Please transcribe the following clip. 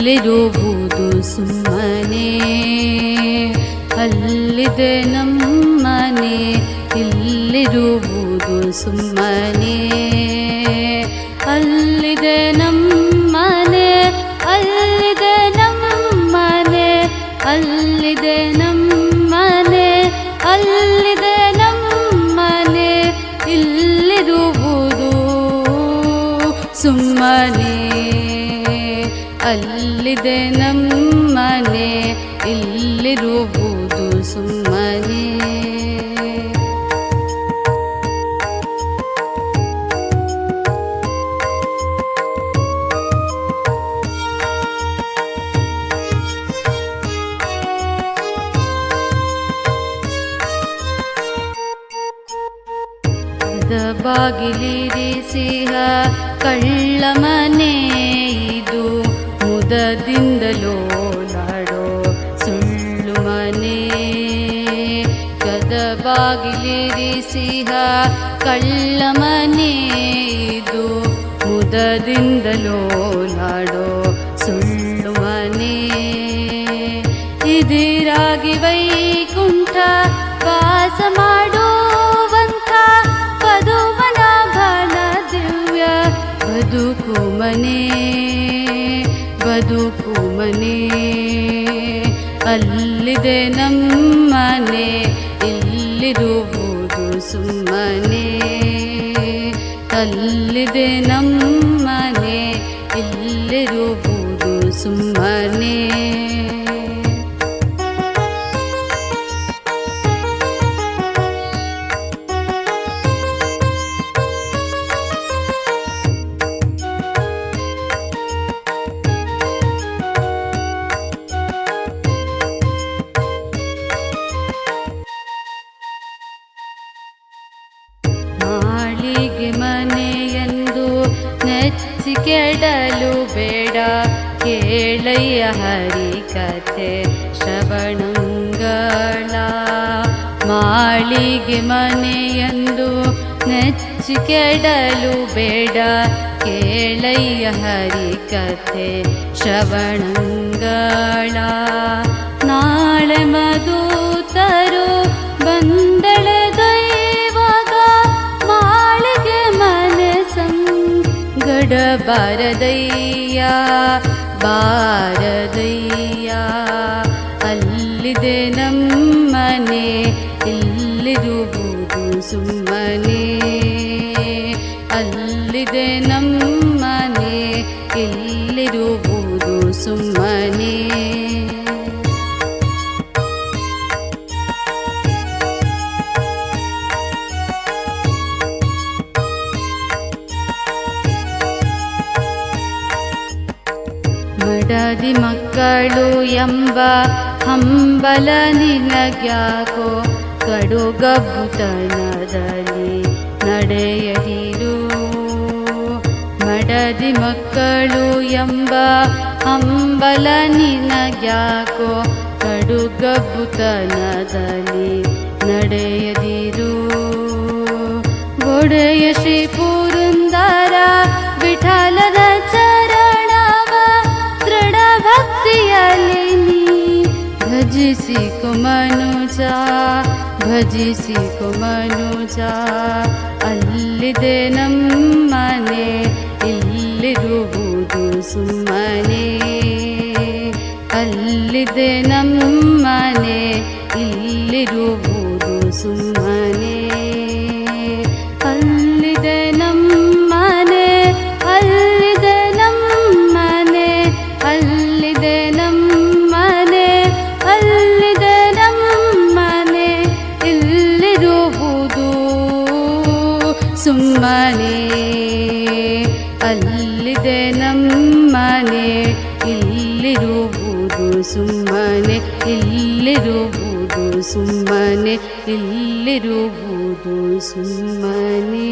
ಇಲ್ಲಿರುವುದು ಸುಮ್ಮನೆ, ಅಲ್ಲಿದೆ ನಮ್ಮನೆ. ಇಲ್ಲಿರುವುದು ಸುಮ್ಮನೆ, ಅಲ್ಲಿದೆ ನಮ್ಮನೆ. ಅಲ್ಲಿದೆ ನಮ್ಮನೆ, ಅಲ್ಲಿದೆ ನಮ್ಮನೆ, ಅಲ್ಲಿದೆ ನಮ್ಮನೆ. ಇಲ್ಲಿರುವುದು ಸುಮ್ಮನೆ, ಅಲ್ಲಿದೆ ನಮ್ಮನೆ. ಇಲ್ಲಿರುವುದು ಸುಮ್ಮನೆ. ಬಾಗಿಲಿರಿಸಿಹ ಕಳ್ಳ ಮನೆ ಇದು, ಮುದದಿಂದಲೋ ನಾಡೋ ಸುಳ್ಳು ಮನೆ. ಗದ ಬಾಗಿಲಿರಿಸಿಹ ಕಳ್ಳ ಮನೆ ಇದು, ಮುದದಿಂದಲೋ ನಾಡೋ ಸುಳ್ಳು ಮನೆ. ಇದಿರಾಗಿ ವೈಕುಂಠ ವಾಸ ಮಾಡುವಂಥ ಪದುಮನಾಭನ ದಿವ್ಯ ಬದುಕು ಮನೆ, ಬದುಕು ಮನೆ. ಅಲ್ಲಿದೆ ನಮ್ಮನೆ, ಇಲ್ಲಿರುವುದು ಸುಮ್ಮನೆ. ಅಲ್ಲಿದೆ ನಮ್ಮನೆ, ಇಲ್ಲಿರುವುದು ಸುಮ್ಮನೆ. ಮಾಳಿಗೆ ಮನೆಯೆಂದು ನೆಚ್ಚಿ ಕೆಡಲು ಬೇಡ, ಕೇಳಯ್ಯ ಹರಿಕಥೆ ಶ್ರವಣಂಗಳ. ಮಾಳಿಗೆ ಮನೆಯೆಂದು ನೆಚ್ಚಿ ಕೆಡಲು ಬೇಡ, ಕೇಳಯ್ಯ ಹರಿಕಥೆ ಶ್ರವಣಂಗಳ. ನಾಳೆ ಮಧುತರು ಬಂದಳೆದೊಯ್ಯುವಾಗ, ಮಾಳಿಗೆ ಮನೆ ಸಂಗಡ ಬಾರದಯ್ಯ, ಬಾರದಯ್ಯ. ಅಲ್ಲಿದೆ ನಮ್ಮನೆ, ಇಲ್ಲಿರುವುದು ಸುಮ್ಮನೆ. ಅಲ್ಲಿದೆ ನಮ್ಮನೆ, ಇಲ್ಲಿರುವುದು ಸುಮ್ಮನೆ. ಮಡದಿ ಮಕ್ಕಳು ಎಂಬ ಹಂಬಲ ನಿನಗ್ಯಾಕೋ, ಕಡುಗಬ್ಬುತನದಲ್ಲಿ ನಡೆಯದಿರು. ಮಡದಿ ಮಕ್ಕಳು ಎಂಬ ಹಂಬಲ ನಿನಗ್ಯಾಕೋ, ಕಡುಗಬ್ಬುತನದಲ್ಲಿ ನಡೆಯದಿರು. ಒಡೆಯ ಶ್ರೀ ಪುರಂದರ ವಿಠಲನ ಚರಣವ ದೃಢ ಭಕ್ತಿಯಲ್ಲಿ ನೀ ಭಜಿಸಿಕೊ ಮನುಜ, ಭಜಿಸಿಕೊ ಮನುಜ. ಅಲ್ಲಿದೆ ನಮ್ಮನೆ, ಇಲ್ಲಿರುವುದು ಸುಮ್ಮನೆ. ಅಲ್ಲಿದೆ ನಮ್ಮನೆ, ಇಲ್ಲಿರುವುದು ಸುಮ್ಮನೆ. ಅಲ್ಲಿದೆ ನಮ್ಮನೆ, ಅಲ್ಲಿದೆ ನಮ್ಮನೆ, ಅಲ್ಲಿದೆ ನಮ್ಮನೆ, ಅಲ್ಲಿದೆ ನಮ್ಮನೆ. ಇಲ್ಲಿರುವುದು ಸುಮ್ಮನೆ. ಅಲ್ಲಿದೆ ನಮ್ಮನೆ, ಇಲ್ಲಿರುವುದು ಸುಮ್ಮನೆ. ಇಲ್ಲಿರುವುದು ಸುಮ್ಮನೆ, ಇಲ್ಲಿರುವುದು ಸುಮ್ಮನೆ.